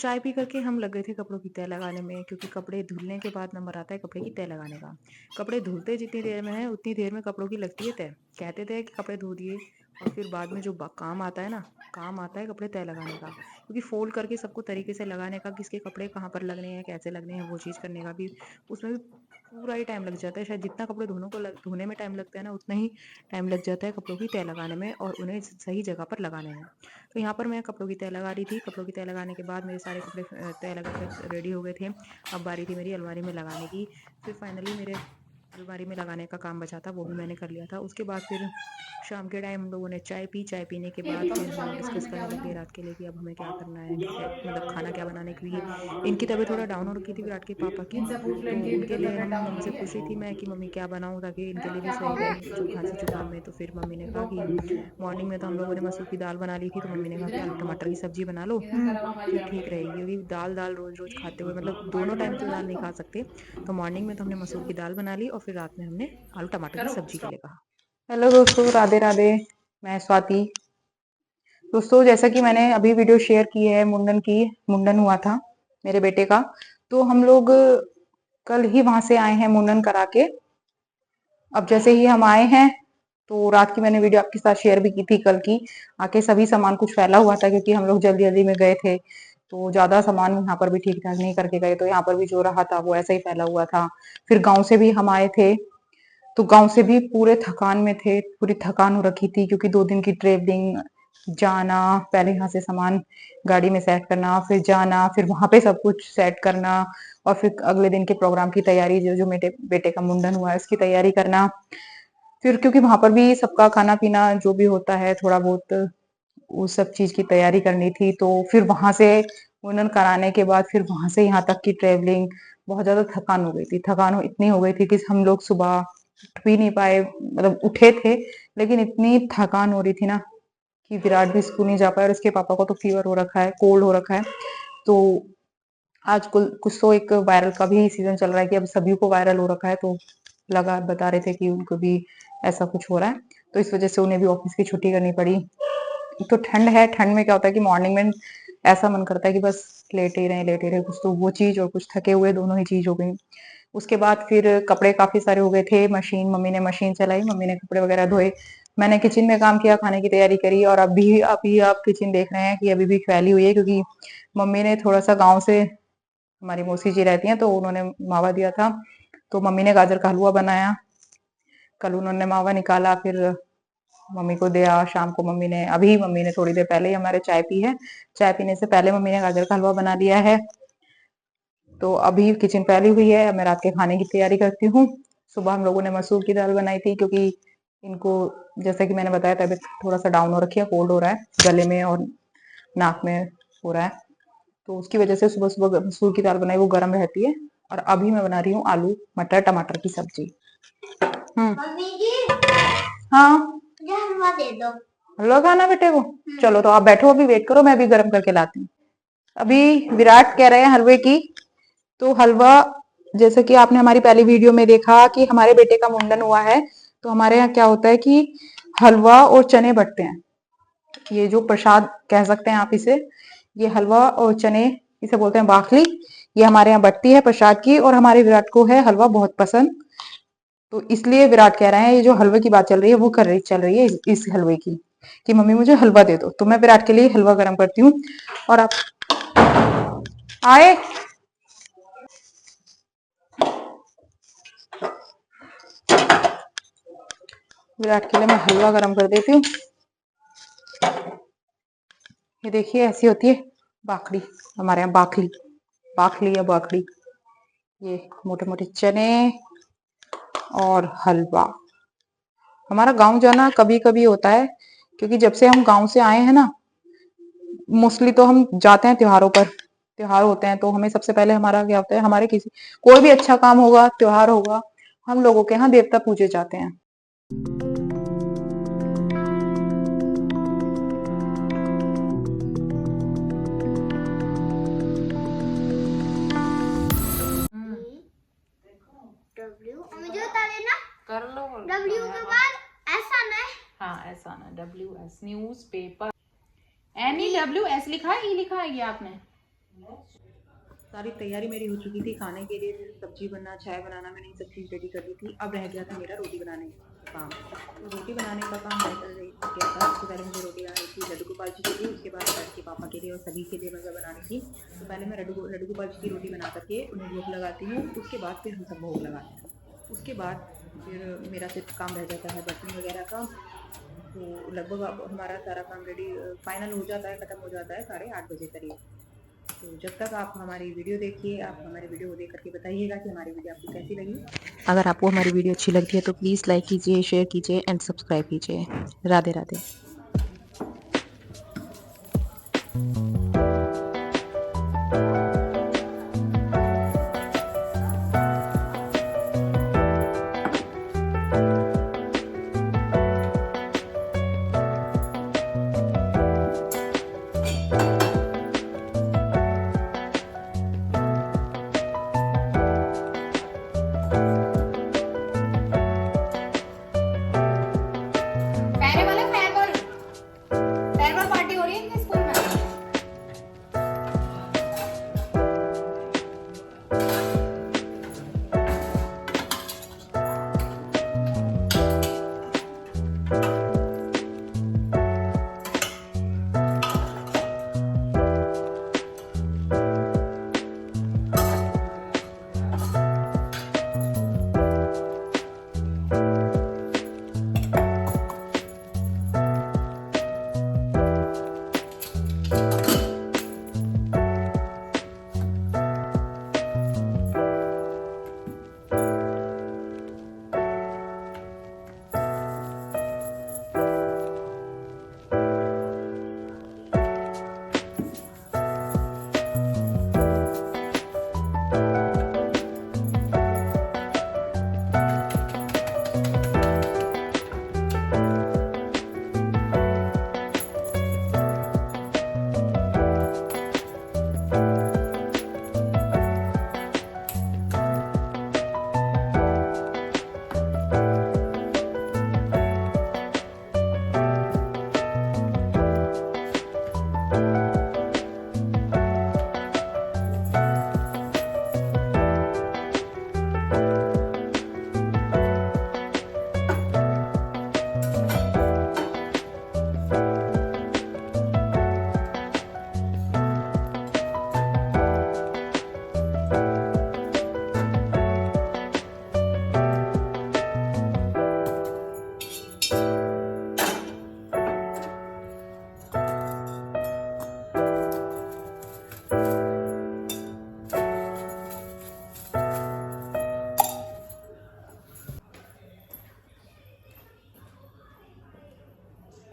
चाय पी करके हम लग गए थे कपड़ों की तह लगाने में, क्योंकि कपड़े धुलने के बाद नंबर आता है कपड़े की तह लगाने का। कपड़े धुलते जितनी देर में है उतनी देर में कपड़ों की लगती है तह। कहते थे कि कपड़े धो दिए और फिर बाद में जो काम आता है ना, काम आता है कपड़े तह लगाने का, क्योंकि फोल्ड करके सबको तरीके से लगाने का, किसके कपड़े कहाँ पर लगने हैं, कैसे लगने हैं, वो चीज़ करने का भी उसमें भी पूरा ही टाइम लग जाता है। शायद जितना कपड़े धोने में टाइम लगता है ना, उतना ही टाइम लग जाता है कपड़ों की तह लगाने में और उन्हें सही जगह पर लगाने में। तो यहाँ पर मैं कपड़ों की तह लगा रही थी। कपड़ों की तह लगाने के बाद मेरे सारे कपड़े तह लगा कर रेडी हो गए थे। अब बारी थी मेरी अलमारी में लगाने की। फिर फाइनली मेरे अलमारी में लगाने का काम बचा था, वो भी मैंने कर लिया था। उसके बाद फिर शाम के टाइम हम लोगों ने चाय पी। चाय पीने के बाद फिर हम लोग डिस्कस करने लग गए रात के लिए कि अब हमें क्या करना है, मतलब खाना क्या बनाने के लिए। इनकी तबीयत थोड़ा डाउन हो रखी थी, विराट के पापा की। तो उनके लिए हम मम्मी से पूछ रही थी मैं कि मम्मी क्या बनाऊँ ताकि इनके लिए भी सही रहे जो खांसी जुकाम में। तो फिर मम्मी ने कहा कि मॉर्निंग में तो हम लोगों ने मसूर की दाल बना ली थी, तो मम्मी ने कहा कि आलू टमाटर की सब्जी बना लो तो ठीक रहेगी, क्योंकि दाल दाल रोज रोज खाते हुए मतलब दोनों टाइम तो दाल नहीं खा सकते। तो मॉर्निंग में तो हमने मसूर की दाल बना ली और फिर रात में हमने आलू टमाटर की सब्जी के लिए कहा। हेलो दोस्तों, राधे राधे। मैं स्वाति। दोस्तों, जैसा कि मैंने अभी वीडियो शेयर की है मुंडन हुआ था मेरे बेटे का। तो हम लोग कल ही वहां से आए हैं मुंडन करा के। अब जैसे ही हम आए हैं तो रात की मैंने वीडियो आपके साथ शेयर भी की थी कल की। आके सभी सामान कुछ फैला हुआ था, क्योंकि हम लोग जल्दी जल्दी में गए थे तो ज्यादा सामान यहाँ पर भी ठीक ठाक नहीं करके गए, तो यहाँ पर भी जो रहा था वो ऐसा ही फैला हुआ था। फिर गाँव से भी हम आए थे, तो गाँव से भी पूरे थकान में थे, पूरी थकान हो रखी थी, क्योंकि 2 दिन की ट्रेवलिंग, जाना, पहले यहाँ से सामान गाड़ी में सेट करना, फिर जाना, फिर वहां पे सब कुछ सेट करना, और फिर अगले दिन के प्रोग्राम की तैयारी, जो मेरे बेटे का मुंडन हुआ है उसकी तैयारी करना। फिर क्योंकि वहां पर भी सबका खाना पीना जो भी होता है थोड़ा बहुत, उस सब चीज की तैयारी करनी थी। तो फिर वहां से मुंडन कराने के बाद फिर वहां से यहाँ तक की ट्रेवलिंग, बहुत ज्यादा थकान हो गई थी। थकान इतनी हो गई थी कि हम लोग सुबह उठ भी नहीं पाए, मतलब उठे थे लेकिन इतनी थकान हो रही थी ना कि विराट भी स्कूल नहीं जा पाया, और इसके पापा को तो फीवर हो रखा है, कोल्ड हो रखा है। तो आज कुछ तो एक वायरल का भी सीजन चल रहा है कि अब सभी को वायरल हो रखा है, तो लगा बता रहे थे कि उनको भी ऐसा कुछ हो रहा है, तो इस वजह से उन्हें भी ऑफिस की छुट्टी करनी पड़ी। तो ठंड है, ठंड में क्या होता है कि मॉर्निंग में ऐसा मन करता है कि बस लेटे रहे कुछ, तो वो चीज और कुछ थके हुए दोनों ही चीज हो गई। उसके बाद फिर कपड़े काफी सारे हो गए थे। मम्मी ने मशीन चलाई, मम्मी ने कपड़े वगैरह धोए, मैंने किचन में काम किया, खाने की तैयारी करी। और अभी आप किचन देख रहे हैं कि अभी भी फैली हुई है, क्योंकि मम्मी ने थोड़ा सा गाँव से, हमारी मौसी जी रहती हैं तो उन्होंने मावा दिया था, तो मम्मी ने गाजर का हलवा बनाया। कल उन्होंने मावा निकाला, फिर मम्मी को दिया। शाम को मम्मी ने थोड़ी देर पहले ही हमारे चाय पी है। चाय पीने से पहले मम्मी ने गाजर का हलवा बना लिया है। तो अभी किचन फैली हुई है, अब मैं रात के खाने की तैयारी करती हूँ। सुबह हम लोगों ने मसूर की दाल बनाई थी, क्योंकि इनको, जैसा कि मैंने बताया, तबीयत थोड़ा सा डाउन हो रखी है, कोल्ड हो रहा है, गले में और नाक में हो रहा है, तो उसकी वजह से सुबह सुबह मसूर की दाल बनाई, वो गर्म रहती है। और अभी मैं बना रही हूँ आलू मटर टमाटर की सब्जी। मम्मी जी, हाँ, मुझे हलवा दे दो। हलवा खाना बेटे को? चलो तो आप बैठो, अभी वेट करो, मैं अभी गर्म करके लाती हूँ। अभी विराट कह रहे हैं हलवे की, तो हलवा, जैसे कि आपने हमारी पहली वीडियो में देखा कि हमारे बेटे का मुंडन हुआ है, तो हमारे यहाँ क्या होता है कि हलवा और चने बटते हैं। ये जो प्रसाद कह सकते हैं आप इसे, ये हलवा और चने, इसे बोलते हैं बाखली। ये हमारे यहाँ बटती है प्रसाद की, और हमारे विराट को है हलवा बहुत पसंद, तो इसलिए विराट कह रहे हैं, ये जो हलवे की बात चल रही है वो चल रही है इस हलवे की, कि मम्मी मुझे हलवा दे दो। तो मैं विराट के लिए हलवा गर्म करती हूँ। और आप आए, विराट के लिए मैं हलवा गर्म कर देती हूँ। ये देखिए, ऐसी होती है बाखड़ी, हमारे यहाँ बाखली, बाखली या बाखड़ी। ये मोटे मोटे चने और हलवा। हमारा गांव जाना कभी कभी होता है, क्योंकि जब से हम गांव से आए हैं ना, मोस्टली तो हम जाते हैं त्योहारों पर। त्योहार होते हैं तो हमें सबसे पहले हमारा क्या होता है, हमारे किसी, कोई भी अच्छा काम होगा, त्योहार होगा, हम लोगों के यहाँ देवता पूजे जाते हैं। डब्ल्यू मुझे बता देना, कर लो। डब्ल्यू के बाद ऐसा ना, हाँ ऐसा ना, W S, newspaper. N E W S लिखा है, ई लिखा है ये आपने? सारी तैयारी मेरी हो चुकी थी खाने के लिए, सब्जी बनना, चाय बनाना, मैंने सब चीज़ रेडी कर दी थी। अब रह गया था मेरा रोटी बनाने का काम। तो रोटी बनाने का काम मैं कर रही किया था। सबसे पहले मुझे रोटी बनानी थी लड्डू गोपाल जी के लिए, उसके बाद लड्डू के पापा के लिए और सभी के लिए मुझे बनानी थी। तो पहले मैं लड्डू गोपाल जी की रोटी बना करके उन्हें भोग लगाती हूँ, उसके बाद फिर हम सब भोग लगाते हैं। उसके बाद फिर मेरा सिर्फ काम रह जाता है बर्तन वगैरह का। तो लगभग अब हमारा सारा काम रेडी फाइनल हो जाता है, ख़त्म हो जाता है 8:30 बजे करीब। तो जब तक आप हमारी वीडियो देखिए, आप हमारी वीडियो को देख करके बताइएगा कि हमारी वीडियो आपको कैसी लगी। अगर आपको हमारी वीडियो अच्छी लगती है तो प्लीज़ लाइक कीजिए, शेयर कीजिए एंड सब्सक्राइब कीजिए। राधे राधे।